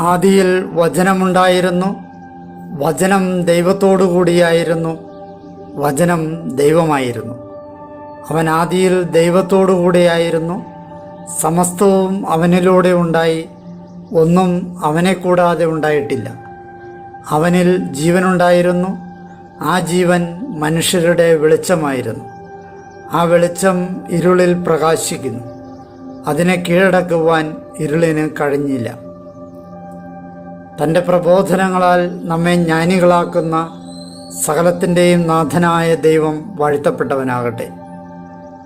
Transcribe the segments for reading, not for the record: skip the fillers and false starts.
ആദിയിൽ വചനമുണ്ടായിരുന്നു, വചനം ദൈവത്തോടു കൂടിയായിരുന്നു, വചനം ദൈവമായിരുന്നു. അവൻ ആദിയിൽ ദൈവത്തോടു കൂടിയായിരുന്നു. സമസ്തവും അവനിലൂടെ ഉണ്ടായി, ഒന്നും അവനെ കൂടാതെ ഉണ്ടായിട്ടില്ല. അവനിൽ ജീവനുണ്ടായിരുന്നു, ആ ജീവൻ മനുഷ്യരുടെ വെളിച്ചമായിരുന്നു. ആ വെളിച്ചം ഇരുളിൽ പ്രകാശിക്കുന്നു, അതിനെ കീഴടക്കുവാൻ ഇരുളിന് കഴിഞ്ഞില്ല. തൻ്റെ പ്രബോധനങ്ങളാൽ നമ്മെ ജ്ഞാനികളാക്കുന്ന സകലത്തിൻ്റെയും നാഥനായ ദൈവം വാഴ്ത്തപ്പെട്ടവനാകട്ടെ.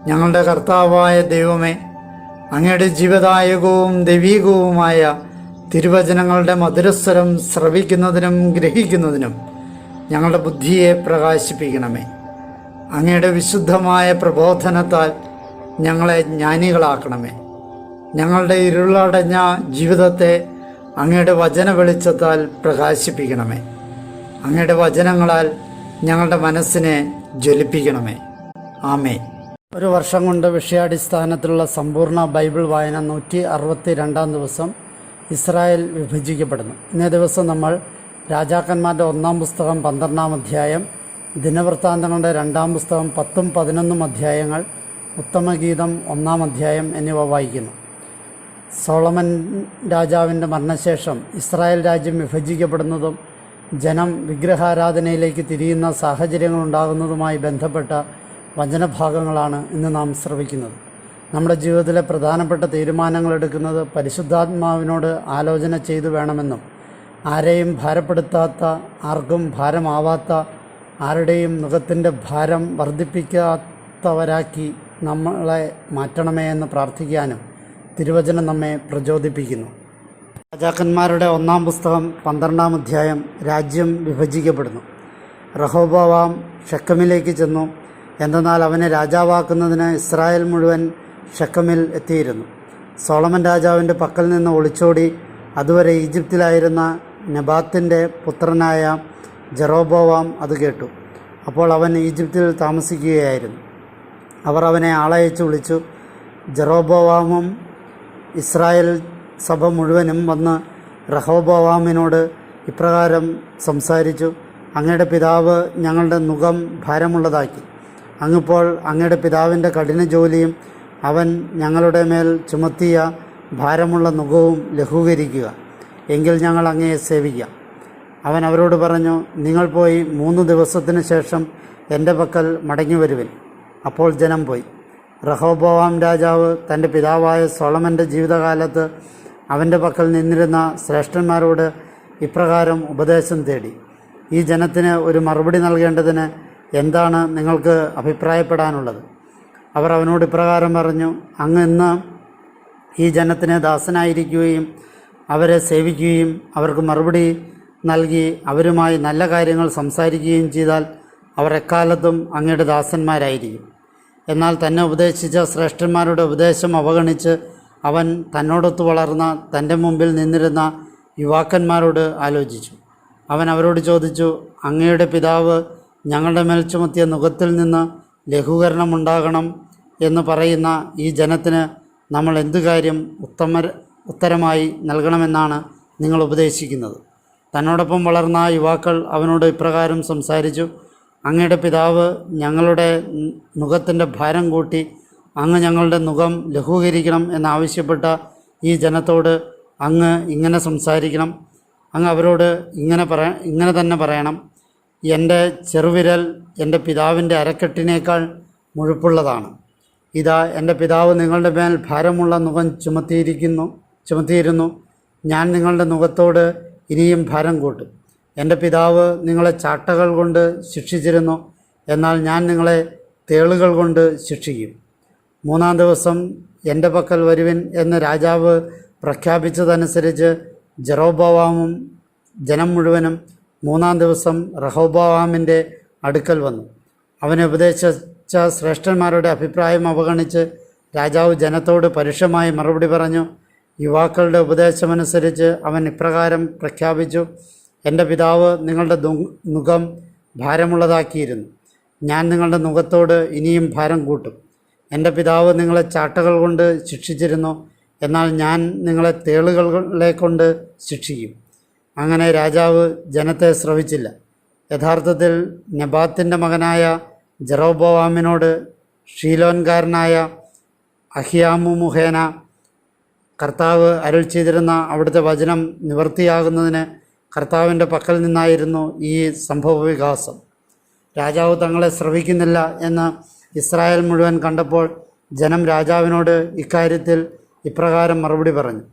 ഞങ്ങളുടെ കർത്താവായ ദൈവമേ, അങ്ങയുടെ ജീവദായകവും ദൈവീകവുമായ തിരുവചനങ്ങളുടെ മധുരസ്വരം ശ്രവിക്കുന്നതിനും ഗ്രഹിക്കുന്നതിനും ഞങ്ങളുടെ ബുദ്ധിയെ പ്രകാശിപ്പിക്കണമേ. അങ്ങയുടെ വിശുദ്ധമായ പ്രബോധനത്താൽ ഞങ്ങളെ ജ്ഞാനികളാക്കണമേ. ഞങ്ങളുടെ ഇരുളടഞ്ഞ ജീവിതത്തെ അങ്ങയുടെ വചന വെളിച്ചത്താൽ പ്രകാശിപ്പിക്കണമേ. അങ്ങയുടെ വചനങ്ങളാൽ ഞങ്ങളുടെ മനസ്സിനെ ജ്വലിപ്പിക്കണമേ. ആമേൻ. ഒരു വർഷം കൊണ്ട് വിഷയാടിസ്ഥാനത്തിലുള്ള സമ്പൂർണ്ണ ബൈബിൾ വായന 162 ദിവസം. ഇസ്രായേൽ വിഭജിക്കപ്പെടുന്നു. ഇന്നേ ദിവസം നമ്മൾ രാജാക്കന്മാരുടെ 1-ാം പുസ്തകം 12-ാം അധ്യായം, ദിനവൃത്താന്തങ്ങളുടെ 2-ാം പുസ്തകം 10-ഉം 11-ഉം അധ്യായങ്ങൾ, ഉത്തമഗീതം 1-ാം അധ്യായം എന്നിവ വായിക്കുന്നു. സോളമൻ രാജാവിൻ്റെ മരണശേഷം ഇസ്രായേൽ രാജ്യം വിഭജിക്കപ്പെടുന്നതും ജനം വിഗ്രഹാരാധനയിലേക്ക് തിരിയുന്ന സാഹചര്യങ്ങളുണ്ടാകുന്നതുമായി ബന്ധപ്പെട്ട വചനഭാഗങ്ങളാണ് ഇന്ന് നാം ശ്രവിക്കുന്നത്. നമ്മുടെ ജീവിതത്തിലെ പ്രധാനപ്പെട്ട തീരുമാനങ്ങൾ എടുക്കുന്നത് പരിശുദ്ധാത്മാവിനോട് ആലോചന ചെയ്തു വേണമെന്നും ആരെയും ഭാരപ്പെടുത്താത്ത, ആർക്കും ഭാരമാവാത്ത, ആരുടെയും മുഖത്തിൻ്റെ ഭാരം വർദ്ധിപ്പിക്കാത്തവരാക്കി നമ്മളെ മാറ്റണമേ എന്ന് പ്രാർത്ഥിക്കാനും തിരുവചനം നമ്മെ പ്രചോദിപ്പിക്കുന്നു. രാജാക്കന്മാരുടെ 1-ാം പുസ്തകം 12-ാം അധ്യായം. രാജ്യം വിഭജിക്കപ്പെടുന്നു. റഹോബോവാം ഷെക്കമിലേക്ക് ചെന്നു. എന്തെന്നാൽ അവനെ രാജാവാക്കുന്നതിന് ഇസ്രായേൽ മുഴുവൻ ഷെക്കമിൽ എത്തിയിരുന്നു. സോളമൻ രാജാവിൻ്റെ പക്കൽ നിന്ന് ഒളിച്ചോടി അതുവരെ ഈജിപ്തിലായിരുന്ന നെബാത്തിൻ്റെ പുത്രനായ ജെറോബോവാം അത് കേട്ടു. അപ്പോൾ അവൻ ഈജിപ്തിൽ താമസിക്കുകയായിരുന്നു. അവർ അവനെ ആളയച്ച് വിളിച്ചു. ജെറോബോവാമും ഇസ്രായേൽ സഭ മുഴുവനും വന്ന് റഹോബോവാമിനോട് ഇപ്രകാരം സംസാരിച്ചു: അങ്ങയുടെ പിതാവ് ഞങ്ങളുടെ നുകം ഭാരമുള്ളതാക്കി. അങ്ങിപ്പോൾ അങ്ങയുടെ പിതാവിൻ്റെ കഠിന ജോലിയും അവൻ ഞങ്ങളുടെ മേൽ ചുമത്തിയ ഭാരമുള്ള നുകവും ലഘൂകരിക്കുക. എങ്കിൽ ഞങ്ങൾ അങ്ങയെ സേവിക്കാം. അവൻ അവരോട് പറഞ്ഞു: നിങ്ങൾ പോയി 3 ദിവസത്തിന് ശേഷം എൻ്റെ പക്കൽ മടങ്ങി വരുവിൻ. അപ്പോൾ ജനം പോയി. റഹോബോവാം രാജാവ് തൻ്റെ പിതാവായ സോളമൻ്റെ ജീവിതകാലത്ത് അവൻ്റെ പക്കൽ നിന്നിരുന്ന ശ്രേഷ്ഠന്മാരോട് ഇപ്രകാരം ഉപദേശം തേടി: ഈ ജനത്തിന് ഒരു മറുപടി നൽകേണ്ടതിന് എന്താണ് നിങ്ങൾക്ക് അഭിപ്രായപ്പെടാനുള്ളത്? അവർ അവനോട് ഇപ്രകാരം പറഞ്ഞു: അങ്ങ് ഇന്ന് ഈ ജനത്തിന് ദാസനായിരിക്കുകയും അവരെ സേവിക്കുകയും അവർക്ക് മറുപടി നൽകി അവരുമായി നല്ല കാര്യങ്ങൾ സംസാരിക്കുകയും ചെയ്താൽ അവർ എക്കാലത്തും അങ്ങയുടെ ദാസന്മാരായിരിക്കും. എന്നാൽ തന്നെ ഉപദേശിച്ച ശ്രേഷ്ഠന്മാരുടെ ഉപദേശം അവഗണിച്ച് അവൻ തന്നോടൊത്ത് വളർന്ന തൻ്റെ മുമ്പിൽ നിന്നിരുന്ന യുവാക്കന്മാരോട് ആലോചിച്ചു. അവൻ അവരോട് ചോദിച്ചു: അങ്ങയുടെ പിതാവ് ഞങ്ങളുടെ മേൽ ചുമത്തിയ നുകത്തിൽ നിന്ന് ലഘൂകരണമുണ്ടാകണം എന്ന് പറയുന്ന ഈ ജനത്തിന് നമ്മൾ എന്തു കാര്യം ഉത്തരമായി നൽകണമെന്നാണ് നിങ്ങൾ ഉപദേശിക്കുന്നത്? തന്നോടൊപ്പം വളർന്ന യുവാക്കൾ അവനോട് ഇപ്രകാരം സംസാരിച്ചു: അങ്ങയുടെ പിതാവ് ഞങ്ങളുടെ നുകത്തിൻ്റെ ഭാരം കൂട്ടി അങ്ങ് ഞങ്ങളുടെ നുകം ലഘൂകരിക്കണം എന്നാവശ്യപ്പെട്ട ഈ ജനത്തോട് അങ്ങ് ഇങ്ങനെ സംസാരിക്കണം. അങ്ങ് അവരോട് ഇങ്ങനെ തന്നെ പറയണം: എൻ്റെ ചെറുവിരൽ എൻ്റെ പിതാവിൻ്റെ അരക്കെട്ടിനേക്കാൾ മുഴുപ്പുള്ളതാണ്. ഇതാ, എൻ്റെ പിതാവ് നിങ്ങളുടെ മേൽ ഭാരമുള്ള നുകം ചുമത്തിയിരുന്നു. ഞാൻ നിങ്ങളുടെ നുകത്തോട് ഇനിയും ഭാരം കൂട്ടും. എൻ്റെ പിതാവ് നിങ്ങളെ ചാട്ടകൾ കൊണ്ട് ശിക്ഷിച്ചിരുന്നു, എന്നാൽ ഞാൻ നിങ്ങളെ തേളുകൾ കൊണ്ട് ശിക്ഷിക്കും. 3-ാം ദിവസം എൻ്റെ പക്കൽ വരുവിൻ എന്ന് രാജാവ് പ്രഖ്യാപിച്ചതനുസരിച്ച് ജെറോബോവാമും ജനം മുഴുവനും 3-ാം ദിവസം റഹോബോവാമിൻ്റെ അടുക്കൽ വന്നു. അവനെ ഉപദേശിച്ച ശ്രേഷ്ഠന്മാരുടെ അഭിപ്രായം അവഗണിച്ച് രാജാവ് ജനത്തോട് പരുഷമായി മറുപടി പറഞ്ഞു. യുവാക്കളുടെ ഉപദേശമനുസരിച്ച് അവൻ ഇപ്രകാരം പ്രഖ്യാപിച്ചു: എൻ്റെ പിതാവ് നിങ്ങളുടെ നുകം ഭാരമുള്ളതാക്കിയിരുന്നു. ഞാൻ നിങ്ങളുടെ നുകത്തോട് ഇനിയും ഭാരം കൂട്ടും. എൻ്റെ പിതാവ് നിങ്ങളെ ചാട്ടകൾ കൊണ്ട് ശിക്ഷിച്ചിരുന്നു, എന്നാൽ ഞാൻ നിങ്ങളെ തേളുകളെ കൊണ്ട് ശിക്ഷിക്കും. അങ്ങനെ രാജാവ് ജനത്തെ ശ്രവിച്ചില്ല. യഥാർത്ഥത്തിൽ നെബാത്തിൻ്റെ മകനായ ജെറോബോവാമിനോട് ഷീലോൻകാരനായ അഹിയാമു മുഖേന കർത്താവ് അരുൾ ചെയ്തിരുന്ന അവിടുത്തെ വചനം നിവൃത്തിയാകുന്നതിന് കർത്താവിൻ്റെ പക്കൽ നിന്നായിരുന്നു ഈ സംഭവവികാസം. രാജാവ് തങ്ങളെ ശ്രവിക്കുന്നില്ല എന്ന് ഇസ്രായേൽ മുഴുവൻ കണ്ടപ്പോൾ ജനം രാജാവിനോട് ഇക്കാര്യത്തിൽ ഇപ്രകാരം മറുപടി പറഞ്ഞു: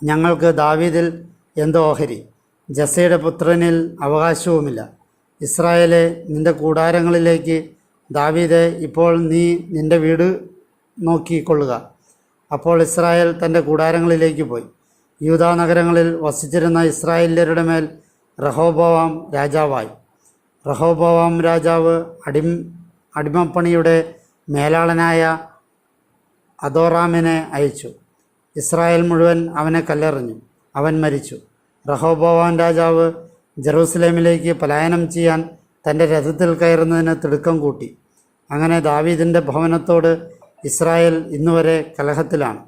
ഞങ്ങൾക്ക് ദാവീദിൽ എന്ത് ഓഹരി? ജസ്സയുടെ പുത്രനിൽ അവകാശവുമില്ല. ഇസ്രായേലെ, നിൻ്റെ കൂടാരങ്ങളിലേക്ക് ദാവീദെ, ഇപ്പോൾ നീ നിൻ്റെ വീട് നോക്കിക്കൊള്ളുക. അപ്പോൾ ഇസ്രായേൽ തൻ്റെ കൂടാരങ്ങളിലേക്ക് പോയി. യൂദാ നഗരങ്ങളിൽ വസിച്ചിരുന്ന ഇസ്രായേല്യരുടെ മേൽ റഹോബോവാം രാജാവായി. റഹോബോവാം രാജാവ് അടിമപ്പണിയുടെ മേലാളനായ അദോറാമിനെ അയച്ചു. ഇസ്രായേൽ മുഴുവൻ അവനെ കല്ലെറിഞ്ഞു. അവൻ മരിച്ചു. റഹോബോവാം രാജാവ് ജെറൂസലേമിലേക്ക് പലായനം ചെയ്യാൻ തൻ്റെ രഥത്തിൽ കയറുന്നതിന് തിടുക്കം കൂട്ടി. അങ്ങനെ ദാവീദിൻ്റെ ഭവനത്തോട് ഇസ്രായേൽ ഇന്നുവരെ കലഹത്തിലാണ്.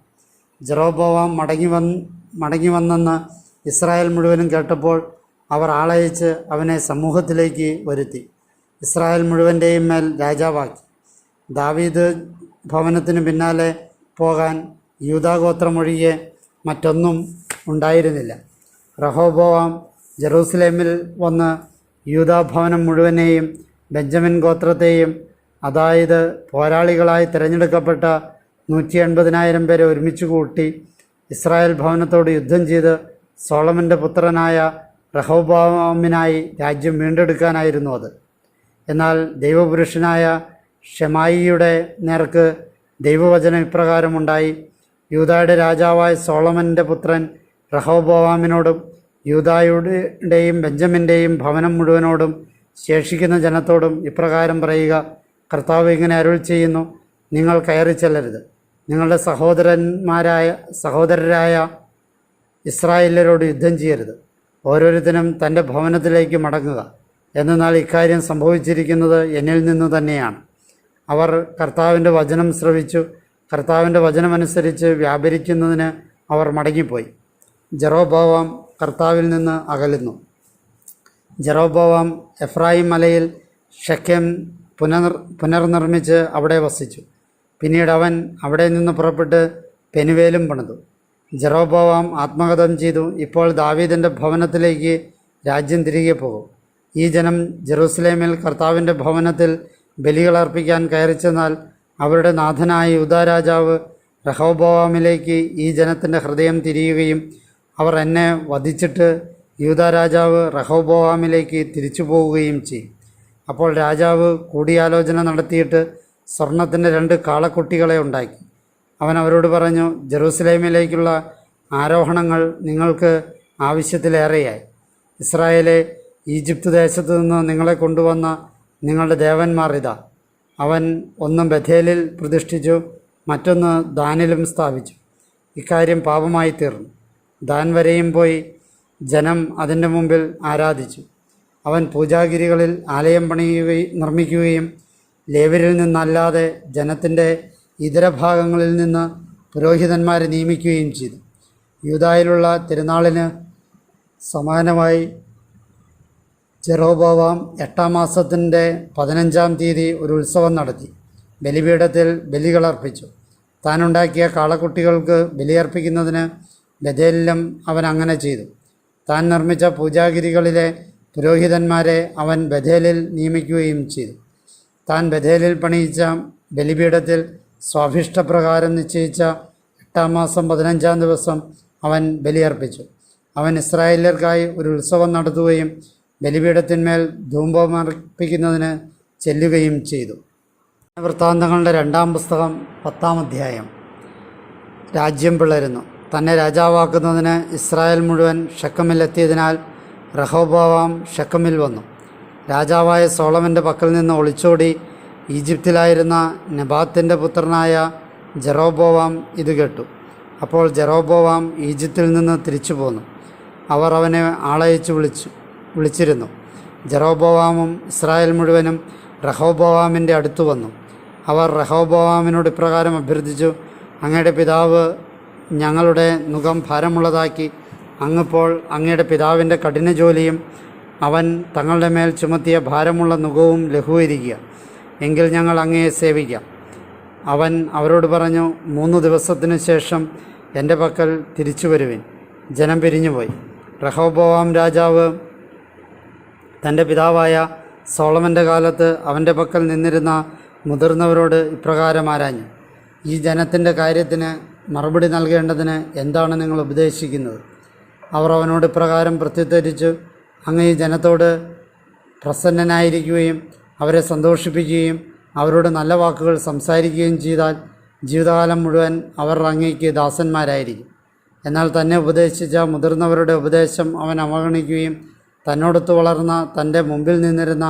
ജെറോബോവാം മടങ്ങി വന്നെന്ന് ഇസ്രായേൽ മുഴുവനും കേട്ടപ്പോൾ അവർ ആളയച്ച് അവനെ സമൂഹത്തിലേക്ക് വരുത്തി ഇസ്രായേൽ മുഴുവൻ്റെയും മേൽ രാജാവാക്കി. ദാവീദ് ഭവനത്തിന് പിന്നാലെ പോകാൻ യൂദാഗോത്രമൊഴികെ മറ്റൊന്നും ഉണ്ടായിരുന്നില്ല. റഹോബോവാം ജെറൂസലേമിൽ വന്ന് യൂദാഭവനം മുഴുവനെയും ബെഞ്ചമിൻ ഗോത്രത്തെയും, അതായത് പോരാളികളായി തിരഞ്ഞെടുക്കപ്പെട്ട 180,000 പേരെ ഒരുമിച്ച് കൂട്ടി ഇസ്രായേൽ ഭവനത്തോട് യുദ്ധം ചെയ്ത് സോളമൻ്റെ പുത്രനായ റഹോബോവാമിനായി രാജ്യം വീണ്ടെടുക്കാനായിരുന്നു അത്. എന്നാൽ ദൈവപുരുഷനായ ഷെമായിയുടെ നേർക്ക് ദൈവവചനം ഇപ്രകാരമുണ്ടായി: യൂദായുടെ രാജാവായ സോളമൻ്റെ പുത്രൻ റഹോബോവാമിനോടും യൂദായുടെയും ബെഞ്ചമിൻ്റെയും ഭവനം മുഴുവനോടും ശേഷിക്കുന്ന ജനത്തോടും ഇപ്രകാരം പറയുക: കർത്താവ് ഇങ്ങനെ അരുൾ ചെയ്യുന്നു, നിങ്ങൾ കയറി ചെല്ലരുത്. നിങ്ങളുടെ സഹോദരരായ ഇസ്രായേല്യരോട് യുദ്ധം ചെയ്യരുത്. ഓരോരുത്തരും തൻ്റെ ഭവനത്തിലേക്ക് മടങ്ങുക. എന്നാൽ ഇക്കാര്യം സംഭവിച്ചിരിക്കുന്നത് എന്നിൽ നിന്നു തന്നെയാണ്. അവർ കർത്താവിൻ്റെ വചനം ശ്രവിച്ചു. കർത്താവിൻ്റെ വചനമനുസരിച്ച് വ്യാപരിക്കുന്നതിന് അവർ മടങ്ങിപ്പോയി. ജെറോബോവാം കർത്താവിൽ നിന്ന് അകലുന്നു. ജെറോബോവാം എഫ്രായിം മലയിൽ ഷെഖേം പുനർനിർമ്മിച്ച് അവിടെ വസിച്ചു. പിന്നീട് അവൻ അവിടെ നിന്ന് പുറപ്പെട്ട് പെനുവേലും പണിതു. ജെറോബോവാം ആത്മഹത്യം ചെയ്തു. ഇപ്പോൾ ദാവീദിൻ്റെ ഭവനത്തിലേക്ക് രാജ്യം തിരികെ പോകും. ഈ ജനം ജെറൂസലേമിൽ കർത്താവിൻ്റെ ഭവനത്തിൽ ബലികളർപ്പിക്കാൻ കയറിച്ചെന്നാൽ അവരുടെ നാഥനായ യൂദാ രാജാവ് റഹോബോവാമിലേക്ക് ഈ ജനത്തിൻ്റെ ഹൃദയം തിരിയുകയും അവർ എന്നെ വധിച്ചിട്ട് യൂദാ രാജാവ് റഹോബോവാമിലേക്ക് തിരിച്ചു പോവുകയും ചെയ്യും. അപ്പോൾ രാജാവ് കൂടിയാലോചന നടത്തിയിട്ട് സ്വർണത്തിൻ്റെ 2 കാളക്കുട്ടികളെ ഉണ്ടാക്കി. അവൻ അവരോട് പറഞ്ഞു: ജെറൂസലേമിലേക്കുള്ള ആരോഹണങ്ങൾ നിങ്ങൾക്ക് ആവശ്യത്തിലേറെയായി. ഇസ്രായേലെ, ഈജിപ്ത് ദേശത്തു നിന്ന് നിങ്ങളെ കൊണ്ടുവന്ന നിങ്ങളുടെ ദേവന്മാർ ഇതാ. അവൻ ഒന്ന് ബഥേലിൽ പ്രതിഷ്ഠിച്ചു, മറ്റൊന്ന് ദാനിലും സ്ഥാപിച്ചു. ഇക്കാര്യം പാപമായി തീർന്നു. ദാൻ വരെയും പോയി ജനം അതിൻ്റെ മുമ്പിൽ ആരാധിച്ചു. അവൻ പൂജാഗിരികളിൽ ആലയം നിർമ്മിക്കുകയും ലേവ്യരിൽ നിന്നല്ലാതെ ജനത്തിൻ്റെ ഇതര ഭാഗങ്ങളിൽ നിന്ന് പുരോഹിതന്മാരെ നിയമിക്കുകയും ചെയ്തു. യൂദായിലുള്ള തിരുനാളിന് സമാനമായി ജെറോബോവാം 8-ാം മാസത്തിൻ്റെ 15-ാം തീയതി ഒരു ഉത്സവം നടത്തി. ബലിപീഠത്തിൽ ബലികളർപ്പിച്ചു. താനുണ്ടാക്കിയ കാളക്കുട്ടികൾക്ക് ബലിയർപ്പിക്കുന്നതിന് ബഥേലിലും അവൻ അങ്ങനെ ചെയ്തു. താൻ നിർമ്മിച്ച പൂജാഗിരികളിലെ പുരോഹിതന്മാരെ അവൻ ബഥേലിൽ നിയമിക്കുകയും ചെയ്തു. താൻ ബഥേലിൽ പണിയിച്ച ബലിപീഠത്തിൽ സ്വാഭിഷ്ടപ്രകാരം നിശ്ചയിച്ച 8-ാം മാസം 15-ാം ദിവസം അവൻ ബലിയർപ്പിച്ചു. അവൻ ഇസ്രായേല്യർക്കായി ഒരു ഉത്സവം നടത്തുകയും ബലിപീഠത്തിന്മേൽ ധൂപമർപ്പിക്കുന്നതിന് ചെല്ലുകയും ചെയ്തു. വൃത്താന്തങ്ങളുടെ 2-ാം പുസ്തകം 10-ാം അധ്യായം. രാജ്യം പിളരുന്നു. തന്നെ രാജാവാക്കുന്നതിന് ഇസ്രായേൽ മുഴുവൻ ഷെക്കമിലെത്തിയതിനാൽ റഹോബോവാം ഷെക്കമിൽ വന്നു. രാജാവായ സോളമൻ്റെ പക്കൽ നിന്ന് ഒളിച്ചോടി ഈജിപ്തിലായിരുന്ന നെബാത്തിൻ്റെ പുത്രനായ ജെറോബോവാം ഇത് കേട്ടു. അപ്പോൾ ജെറോബോവാം ഈജിപ്തിൽ നിന്ന് തിരിച്ചു പോന്നു. അവർ അവനെ ആളയച്ച് വിളിച്ചിരുന്നു. ജെറോബോവാമും ഇസ്രായേൽ മുഴുവനും റഹോബോവാമിൻ്റെ അടുത്തു വന്നു. അവർ റഹോബോവാമിനോട് ഇപ്രകാരം അഭ്യർത്ഥിച്ചു: അങ്ങയുടെ പിതാവ് ഞങ്ങളുടെ നുകം ഭാരമുള്ളതാക്കി. അങ്ങിപ്പോൾ അങ്ങയുടെ പിതാവിൻ്റെ കഠിന ജോലിയും അവൻ തങ്ങളുടെ മേൽ ചുമത്തിയ ഭാരമുള്ള നുകവും ലഘൂകരിക്കുക. എങ്കിൽ ഞങ്ങൾ അങ്ങയെ സേവിക്കാം. അവൻ അവരോട് പറഞ്ഞു, 3 ദിവസത്തിനു ശേഷം എൻ്റെ പക്കൽ തിരിച്ചു വരുവിൻ. ജനം പിരിഞ്ഞുപോയി. റഹോബോവാം രാജാവ് തൻ്റെ പിതാവായ സോളമൻ്റെ കാലത്ത് അവൻ്റെ പക്കൽ നിന്നിരുന്ന മുതിർന്നവരോട് ഇപ്രകാരം ആരാഞ്ഞു: ഈ ജനത്തിൻ്റെ കാര്യത്തിന് മറുപടി നൽകേണ്ടതിന് എന്താണ് നിങ്ങൾ ഉപദേശിക്കുന്നത്? അവർ അവനോട് ഇപ്രകാരം പ്രത്യുത്തരിച്ചു: അങ്ങ് ഈ ജനത്തോട് പ്രസന്നനായിരിക്കുകയും അവരെ സന്തോഷിപ്പിക്കുകയും അവരോട് നല്ല വാക്കുകൾ സംസാരിക്കുകയും ചെയ്താൽ ജീവിതകാലം മുഴുവൻ അവർ അങ്ങേക്ക് ദാസന്മാരായിരിക്കും. എന്നാൽ തന്നെ ഉപദേശിച്ച മുതിർന്നവരുടെ ഉപദേശം അവൻ അവഗണിക്കുകയും തന്നോടൊത്ത് വളർന്ന തൻ്റെ മുമ്പിൽ നിന്നിരുന്ന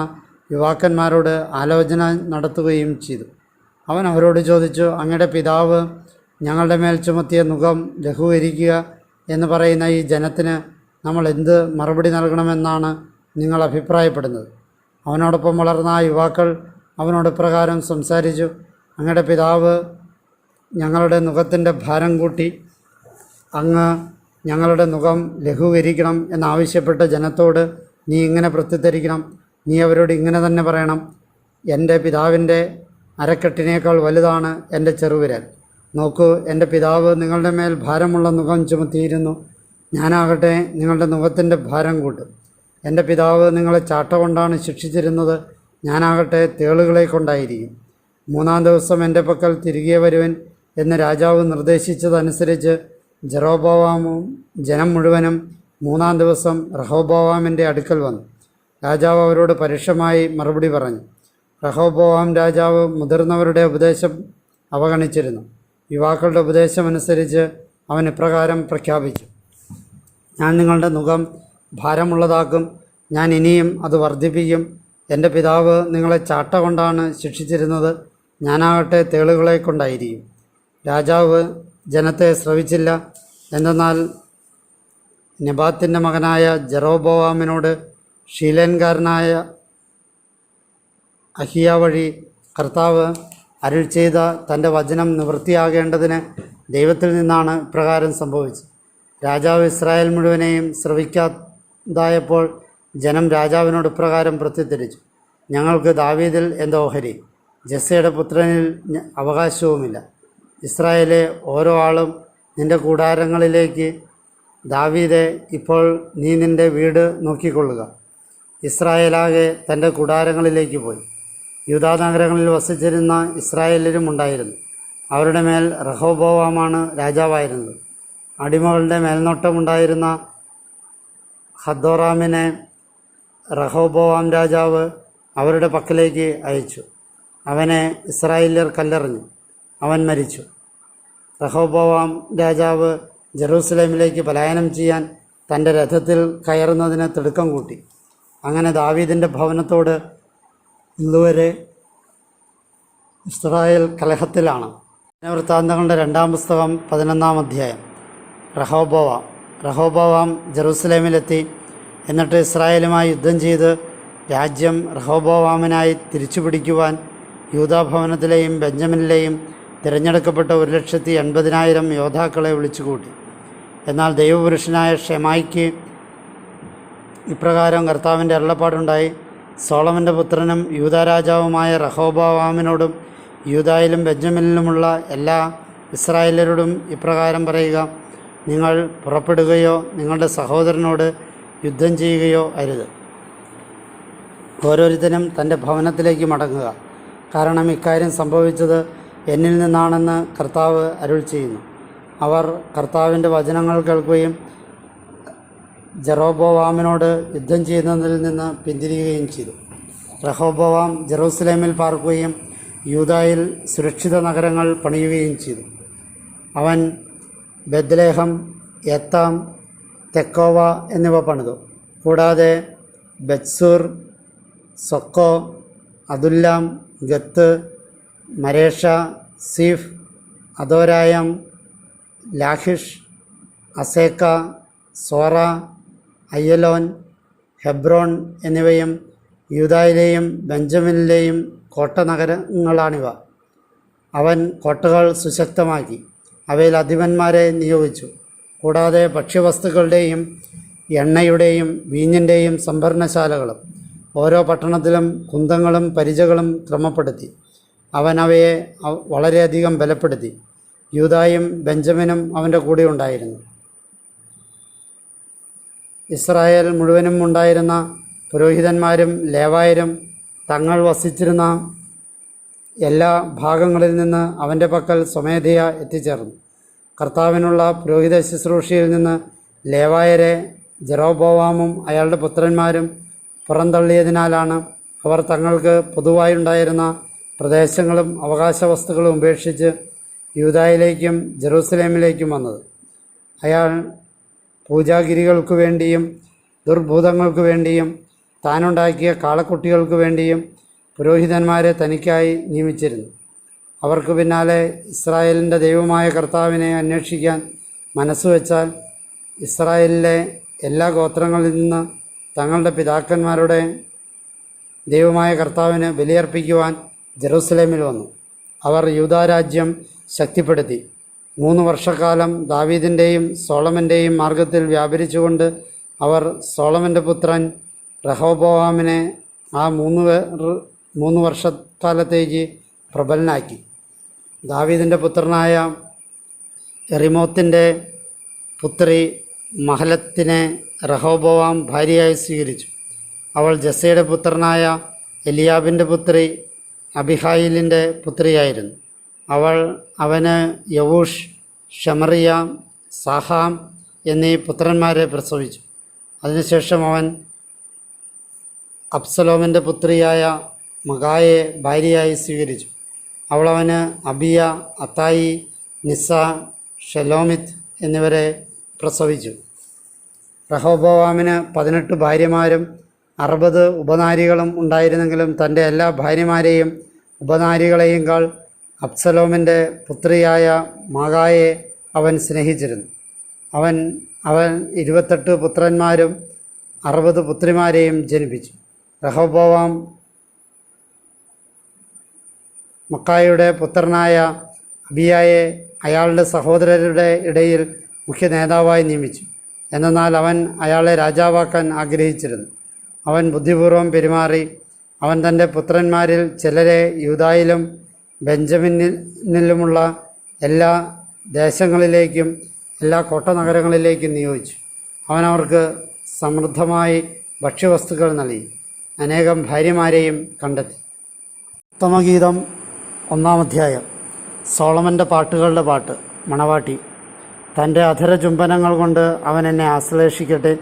യുവാക്കന്മാരോട് ആലോചന നടത്തുകയും ചെയ്തു. അവൻ അവരോട് ചോദിച്ചു: അങ്ങയുടെ പിതാവ് ഞങ്ങളുടെ മേൽ ചുമത്തിയ നുകം ലഘൂകരിക്കുക എന്ന് പറയുന്ന ഈ ജനത്തിന് നമ്മൾ എന്ത് മറുപടി നൽകണമെന്നാണ് നിങ്ങൾ അഭിപ്രായപ്പെടുന്നത്? അവനോടൊപ്പം വളർന്ന ആ യുവാക്കൾ അവനോട് ഇപ്രകാരം സംസാരിച്ചു: അങ്ങയുടെ പിതാവ് ഞങ്ങളുടെ നുകത്തിൻ്റെ ഭാരം കൂട്ടി അങ്ങ് ഞങ്ങളുടെ നുകം ലഘൂകരിക്കണം എന്നാവശ്യപ്പെട്ട ജനത്തോട് നീ ഇങ്ങനെ പ്രത്യുത്തരിക്കണം. നീ അവരോട് ഇങ്ങനെ തന്നെ പറയണം: എൻ്റെ പിതാവിൻ്റെ അരക്കെട്ടിനേക്കാൾ വലുതാണ് എൻ്റെ ചെറുവിരൽ. നോക്കൂ, എൻ്റെ പിതാവ് നിങ്ങളുടെ മേൽ ഭാരമുള്ള നുകം ചുമത്തിയിരുന്നു. ഞാനാകട്ടെ നിങ്ങളുടെ നുകത്തിൻ്റെ ഭാരം കൂട്ടും. എൻ്റെ പിതാവ് നിങ്ങളെ ചാട്ട കൊണ്ടാണ് ശിക്ഷിച്ചിരുന്നത്. ഞാനാകട്ടെ തേളുകളെ കൊണ്ടായിരിക്കും. 3-ാം ദിവസം എൻ്റെ പക്കൽ തിരികെ വരുവൻ എന്ന് രാജാവ് നിർദ്ദേശിച്ചതനുസരിച്ച് ജെറോബോവാമും ജനം മുഴുവനും 3-ാം ദിവസം റഹോബോവാമിൻ്റെ അടുക്കൽ വന്നു. രാജാവ് അവരോട് പരുഷമായി മറുപടി പറഞ്ഞു. റഹോബോവാം രാജാവ് മുതിർന്നവരുടെ ഉപദേശം അവഗണിച്ചിരുന്നു. യുവാക്കളുടെ ഉപദേശമനുസരിച്ച് അവൻ ഇപ്രകാരം പ്രഖ്യാപിച്ചു: ഞാൻ നിങ്ങളുടെ നുകം ഭാരമുള്ളതാക്കും. ഞാൻ ഇനിയും അത് വർദ്ധിപ്പിക്കും. എൻ്റെ പിതാവ് നിങ്ങളെ ചാട്ട കൊണ്ടാണ് ശിക്ഷിച്ചിരുന്നത്. ഞാനാകട്ടെ തേളുകളെ കൊണ്ടായിരിക്കും. രാജാവ് ജനത്തെ ശ്രവിച്ചില്ല. എന്തെന്നാൽ നെബാത്തിൻ്റെ മകനായ ജെറോബോവാമിനോട് ഷീലേൻകാരനായ അഹിയ വഴി കർത്താവ് അരുൾ ചെയ്ത തൻ്റെ വചനം നിവൃത്തിയാകേണ്ടതിന് ദൈവത്തിൽ നിന്നാണ് ഇപ്രകാരം സംഭവിച്ചത്. രാജാവ് ഇസ്രായേൽ മുഴുവനെയും ശ്രവിക്കാതായപ്പോൾ ജനം രാജാവിനോട് ഇപ്രകാരം പ്രത്യുത്തരിച്ചു: ഞങ്ങൾക്ക് ദാവീദിൽ എന്ത് ഓഹരി? ജസ്സയുടെ പുത്രനിൽ അവകാശവുമില്ല. ഇസ്രായേലെ ഓരോ ആളും നിൻ്റെ കൂടാരങ്ങളിലേക്ക്. ദാവീദേ, ഇപ്പോൾ നീ നിൻ്റെ വീട് നോക്കിക്കൊള്ളുക. ഇസ്രായേലാകെ തൻ്റെ കൂടാരങ്ങളിലേക്ക് പോയി. യൂദാ നഗരങ്ങളിൽ വസിച്ചിരുന്ന ഇസ്രായേലരും ഉണ്ടായിരുന്നു. അവരുടെ മേൽ റഹോബോവാമാണ് രാജാവായിരുന്നത്. അടിമകളുടെ മേൽനോട്ടമുണ്ടായിരുന്ന ഹദോറാമിനെ റഹോബോവാം രാജാവ് അവരുടെ പക്കലേക്ക് അയച്ചു. അവനെ ഇസ്രായേല്യർ കല്ലെറിഞ്ഞു. അവൻ മരിച്ചു. റഹോബോവാം രാജാവ് ജെറൂസലേമിലേക്ക് പലായനം ചെയ്യാൻ തൻ്റെ രഥത്തിൽ കയറുന്നതിന് തിടുക്കം കൂട്ടി. അങ്ങനെ ദാവീദിൻ്റെ ഭവനത്തോട് ഇന്നുവരെ ഇസ്രായേൽ കലഹത്തിലാണ്. വൃത്താന്തങ്ങളുടെ 2-ാം പുസ്തകം 11-ാം അധ്യായം. റഹോബോവാം ജെറൂസലേമിലെത്തി. എന്നിട്ട് ഇസ്രായേലുമായി യുദ്ധം ചെയ്ത് രാജ്യം റഹോബോവാമിനായി തിരിച്ചുപിടിക്കുവാൻ യൂദാഭവനത്തിലെയും ബെഞ്ചമിനിലെയും തിരഞ്ഞെടുക്കപ്പെട്ട 1,80,000 യോദ്ധാക്കളെ വിളിച്ചുകൂട്ടി. എന്നാൽ ദൈവപുരുഷനായ ഷെമായിക്ക് ഇപ്രകാരം കർത്താവിൻ്റെ അരുളപ്പാടുണ്ടായി: സോളമൻ്റെ പുത്രനും യൂദാ രാജാവുമായ റഹോബോവാമിനോടും യൂദായിലും ബെഞ്ചമിനിലുമുള്ള എല്ലാ ഇസ്രായേലരോടും ഇപ്രകാരം പറയുക: നിങ്ങൾ പുറപ്പെടുകയോ നിങ്ങളുടെ സഹോദരനോട് യുദ്ധം ചെയ്യുകയോ അരുത്. ഓരോരുത്തരും തൻ്റെ ഭവനത്തിലേക്ക് മടങ്ങുക. കാരണം ഇക്കാര്യം സംഭവിച്ചത് എന്നിൽ നിന്നാണെന്ന് കർത്താവ് അരുൾ ചെയ്യുന്നു. അവർ കർത്താവിൻ്റെ വചനങ്ങൾ കേൾക്കുകയും ജെറോബോവാമിനോട് യുദ്ധം ചെയ്യുന്നതിൽ നിന്ന് പിന്തിരിയുകയും ചെയ്തു. റഹോബോവാം ജെറൂസലേമിൽ പാർക്കുകയും യൂദായിൽ സുരക്ഷിത നഗരങ്ങൾ പണിയുകയും ചെയ്തു. അവൻ ബെത്ലേഹം, യത്താം, തെക്കോവ എന്നിവ പണിതു. കൂടാതെ ബെത്സൂർ, സൊക്കോ, അതുല്ലാം, ഗത്ത്, മരേഷ, സീഫ്, അദോരായം, ലാഹിഷ്, അസേക്ക, സോറ, അയ്യലോൻ, ഹെബ്രോൺ എന്നിവയും യൂദായിലെയും ബെഞ്ചമിനിലെയും കോട്ട നഗരങ്ങളാണിവ. അവൻ കോട്ടകൾ സുശക്തമാക്കി. അവയിൽ അധിപന്മാരെ നിയോഗിച്ചു. കൂടാതെ ഭക്ഷ്യവസ്തുക്കളുടെയും എണ്ണയുടെയും വീഞ്ഞിൻ്റെയും സംഭരണശാലകളും ഓരോ പട്ടണത്തിലും കുന്തങ്ങളും പരിചകളും ക്രമപ്പെടുത്തി. അവൻ അവയെ വളരെയധികം ബലപ്പെടുത്തി. യൂദായും ബെഞ്ചമിനും അവൻ്റെ കൂടെ ഉണ്ടായിരുന്നു. ഇസ്രായേൽ മുഴുവനും ഉണ്ടായിരുന്ന പുരോഹിതന്മാരും ലേവായരും തങ്ങൾ വസിച്ചിരുന്ന എല്ലാ ഭാഗങ്ങളിൽ നിന്ന് അവൻ്റെ പക്കൽ സ്വമേധയാ എത്തിച്ചേർന്നു. കർത്താവിനുള്ള പുരോഹിത ശുശ്രൂഷയിൽ നിന്ന് ലേവായരെ ജെറോബോവാമും അയാളുടെ പുത്രന്മാരും പുറന്തള്ളിയതിനാലാണ് അവർ തങ്ങൾക്ക് പൊതുവായുണ്ടായിരുന്ന പ്രദേശങ്ങളും അവകാശവസ്തുക്കളും ഉപേക്ഷിച്ച് യൂദായിലേക്കും ജെറൂസലേമിലേക്കും വന്നത്. അയാൾ പൂജാഗിരികൾക്കു വേണ്ടിയും ദുർഭൂതങ്ങൾക്കു വേണ്ടിയും താനുണ്ടാക്കിയ കാളക്കുട്ടികൾക്കു വേണ്ടിയും പുരോഹിതന്മാരെ തനിക്കായി നിയമിച്ചിരുന്നു. അവർക്ക് പിന്നാലെ ഇസ്രായേലിൻ്റെ ദൈവമായ കർത്താവിനെ അന്വേഷിക്കാൻ മനസ്സുവെച്ചാൽ ഇസ്രായേലിലെ എല്ലാ ഗോത്രങ്ങളിൽ നിന്ന് തങ്ങളുടെ പിതാക്കന്മാരുടെ ദൈവമായ കർത്താവിന് ബലിയർപ്പിക്കുവാൻ ജെറൂസലേമിൽ വന്നു. അവർ യൂദാരാജ്യം ശക്തിപ്പെടുത്തി. 3 വർഷക്കാലം ദാവീദിൻ്റെയും സോളമൻ്റെയും മാർഗത്തിൽ വ്യാപരിച്ചുകൊണ്ട് അവർ സോളമൻ്റെ പുത്രൻ റഹോബോവാമിനെ ആ 3 വർഷക്കാലത്തേക്ക് പ്രബലനാക്കി. ദാവീദിൻ്റെ പുത്രനായ എറിമോത്തിൻ്റെ പുത്രി മഹലത്തിനെ റഹോബോവാം ഭാര്യയായി സ്വീകരിച്ചു. അവൾ ജസ്സയുടെ പുത്രനായ എലിയാബിൻ്റെ പുത്രി അബിഹായിലിൻ്റെ പുത്രിയായിരുന്നു. അവന് യവൂഷ്, ഷമറിയ, സാഹാം എന്നീ പുത്രന്മാരെ പ്രസവിച്ചു. അതിനുശേഷം അവൻ അബ്സലോമിൻ്റെ പുത്രിയായ മഗായെ ഭാര്യയായി സ്വീകരിച്ചു. അവന് അബിയ, അത്തായി, നിസ്സ, ഷെലോമിത്ത് എന്നിവരെ പ്രസവിച്ചു. റഹോബോവാമിന് 18 ഭാര്യമാരും 60 ഉപനാരികളും ഉണ്ടായിരുന്നെങ്കിലും തൻ്റെ എല്ലാ ഭാര്യമാരെയും ഉപനാരികളെയുംകാൾ അബ്സലോമിൻ്റെ പുത്രിയായ മാഗായെ അവൻ സ്നേഹിച്ചിരുന്നു. അവൻ 28 പുത്രന്മാരും 60 പുത്രിമാരെയും ജനിപ്പിച്ചു. റഹോബോവാം മക്കായുടെ പുത്രനായ അബിയായെ അയാളുടെ സഹോദരരുടെ ഇടയിൽ മുഖ്യ നേതാവായി നിയമിച്ചു. എന്നാൽ അവൻ അയാളെ രാജാവാക്കാൻ ആഗ്രഹിച്ചിരുന്നു. അവൻ ബുദ്ധിപൂർവം പെരുമാറി. അവൻ തൻ്റെ പുത്രന്മാരിൽ ചിലരെ യൂദായിലും ബെഞ്ചമിനിലുമുള്ള എല്ലാ ദേശങ്ങളിലേക്കും എല്ലാ കോട്ടനഗരങ്ങളിലേക്കും നിയോഗിച്ചു. അവൻ അവർക്ക് സമൃദ്ധമായി ഭക്ഷ്യവസ്തുക്കൾ നൽകി. അനേകം ഭാര്യമാരെയും കണ്ടെത്തി. ഉത്തമഗീതം 1-ാം അധ്യായം. സോളമൻ്റെ പാട്ടുകളുടെ പാട്ട്. മണവാട്ടി. തൻ്റെ അധരചുംബനങ്ങൾ കൊണ്ട് അവൻ എന്നെ ആശ്ലേഷിക്കട്ടെ.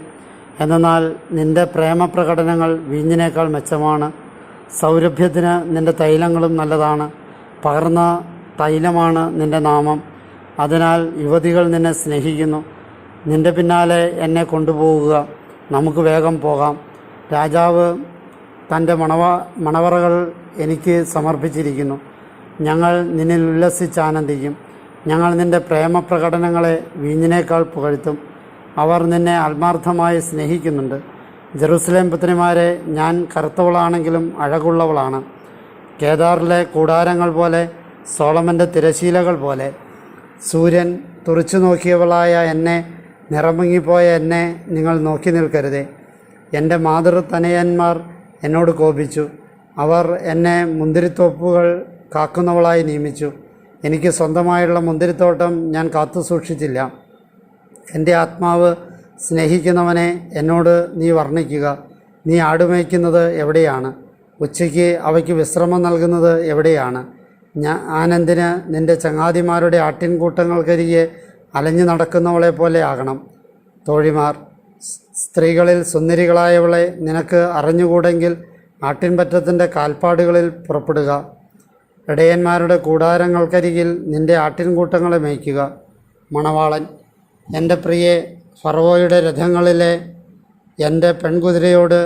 എന്നാൽ നിൻ്റെ പ്രേമപ്രകടനങ്ങൾ വീഞ്ഞിനേക്കാൾ മെച്ചമാണ്. സൗരഭ്യത്തിന് നിൻ്റെ തൈലങ്ങളും നല്ലതാണ്. പകർന്ന തൈലമാണ് നിൻ്റെ നാമം. അതിനാൽ യുവതികൾ നിന്നെ സ്നേഹിക്കുന്നു. നിൻ്റെ പിന്നാലെ എന്നെ കൊണ്ടുപോകുക, നമുക്ക് വേഗം പോകാം. രാജാവ് തൻ്റെ മണവറകൾ എനിക്ക് സമർപ്പിച്ചിരിക്കുന്നു. ഞങ്ങൾ നിന്നിൽ ഉല്ലസിച്ചാനന്ദിക്കും. ഞങ്ങൾ നിൻ്റെ പ്രേമപ്രകടനങ്ങളെ വീഞ്ഞിനേക്കാൾ പുകഴ്ത്തും. അവർ നിന്നെ ആത്മാർത്ഥമായി സ്നേഹിക്കുന്നുണ്ട്. ജെറുസലേം പുത്രിമാരെ, ഞാൻ കറുത്തവളാണെങ്കിലും അഴകുള്ളവളാണ്. കേദാറിലെ കൂടാരങ്ങൾ പോലെ, സോളമൻ്റെ തിരശീലകൾ പോലെ. സൂര്യൻ തുറച്ചു നോക്കിയവളായ എന്നെ, നിറമുങ്ങിപ്പോയ എന്നെ നിങ്ങൾ നോക്കി നിൽക്കരുതേ. എൻ്റെ മാതൃതനയന്മാർ എന്നോട് കോപിച്ചു. അവർ എന്നെ മുന്തിരിത്തോപ്പുകൾ കാക്കുന്നവളായി നിയമിച്ചു. എനിക്ക് സ്വന്തമായുള്ള മുന്തിരിത്തോട്ടം ഞാൻ കാത്തു സൂക്ഷിച്ചില്ല. എൻ്റെ ആത്മാവ് സ്നേഹിക്കുന്നവനെ എന്നോട് നീ വർണ്ണിക്കുക. നീ ആടുമേയ്ക്കുന്നത് എവിടെയാണ്? ഉച്ചയ്ക്ക് അവയ്ക്ക് വിശ്രമം നൽകുന്നത് എവിടെയാണ്? ഞാനെന്തിന് നിൻ്റെ ചങ്ങാതിമാരുടെ ആട്ടിൻകൂട്ടങ്ങൾക്കരികെ അലഞ്ഞു നടക്കുന്നവളെ പോലെ ആകണം? തോഴിമാർ, സ്ത്രീകളിൽ സുന്ദരികളായവളെ നിനക്ക് അറിഞ്ഞുകൂടെങ്കിൽ ആട്ടിൻപറ്റത്തിൻ്റെ കാൽപ്പാടുകളിൽ പുറപ്പെടുക. ഇടയന്മാരുടെ കൂടാരങ്ങൾക്കരികിൽ നിൻ്റെ ആട്ടിൻകൂട്ടങ്ങളെ മേയ്ക്കുക. മണവാളൻ. എൻ്റെ പ്രിയെ, ഫറവോയുടെ രഥങ്ങളിലെ എൻ്റെ പെൺകുതിരയോട്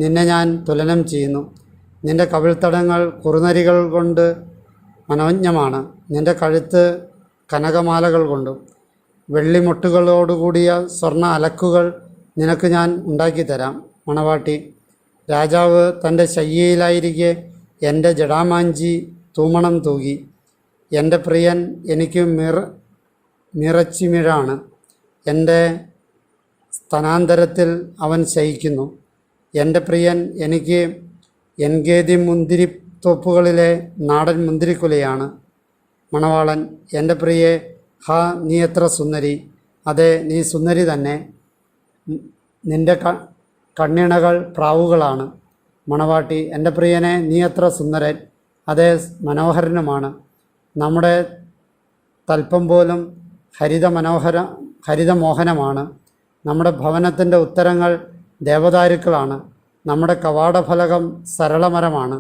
നിന്നെ ഞാൻ തുലനം ചെയ്യുന്നു. നിൻ്റെ കവിൾത്തടങ്ങൾ കുറുനരികൾ കൊണ്ട് മനോജ്ഞമാണ്. നിൻ്റെ കഴുത്ത് കനകമാലകൾ കൊണ്ടും. വെള്ളിമുട്ടുകളോടുകൂടിയ സ്വർണ്ണ അലക്കുകൾ നിനക്ക് ഞാൻ ഉണ്ടാക്കിത്തരാം. മണവാട്ടി. രാജാവ് തൻ്റെ ശയ്യയിലായിരിക്കെ എൻ്റെ ജടാമാഞ്ചി തൂമണം തൂകി. എൻ്റെ പ്രിയൻ എനിക്ക് മിറച്ചിമിഴാണ്. എൻ്റെ സ്തനാന്തരത്തിൽ അവൻ ശയിക്കുന്നു. എൻ്റെ പ്രിയൻ എനിക്ക് എൻഗേദി മുന്തിരിത്തോപ്പുകളിലെ നാടൻ മുന്തിരിക്കുലയാണ്. മണവാളൻ: എൻ്റെ പ്രിയെ, ഹാ, നീ എത്ര സുന്ദരി! അതെ, നീ സുന്ദരി തന്നെ. നിൻ്റെ കണ്ണിണകൾ പ്രാവുകളാണ്. മണവാട്ടി: എൻ്റെ പ്രിയനെ, നീ എത്ര സുന്ദരൻ! അതെ, മനോഹരനുമാണ്. നമ്മുടെ തൽപ്പം പോലും ഹരിതമോഹനമാണ്. നമ്മുടെ ഭവനത്തിൻ്റെ ഉത്തരങ്ങൾ ദേവദാരുക്കളാണ്. നമ്മുടെ കവാടഫലകം സരളമരമാണ്.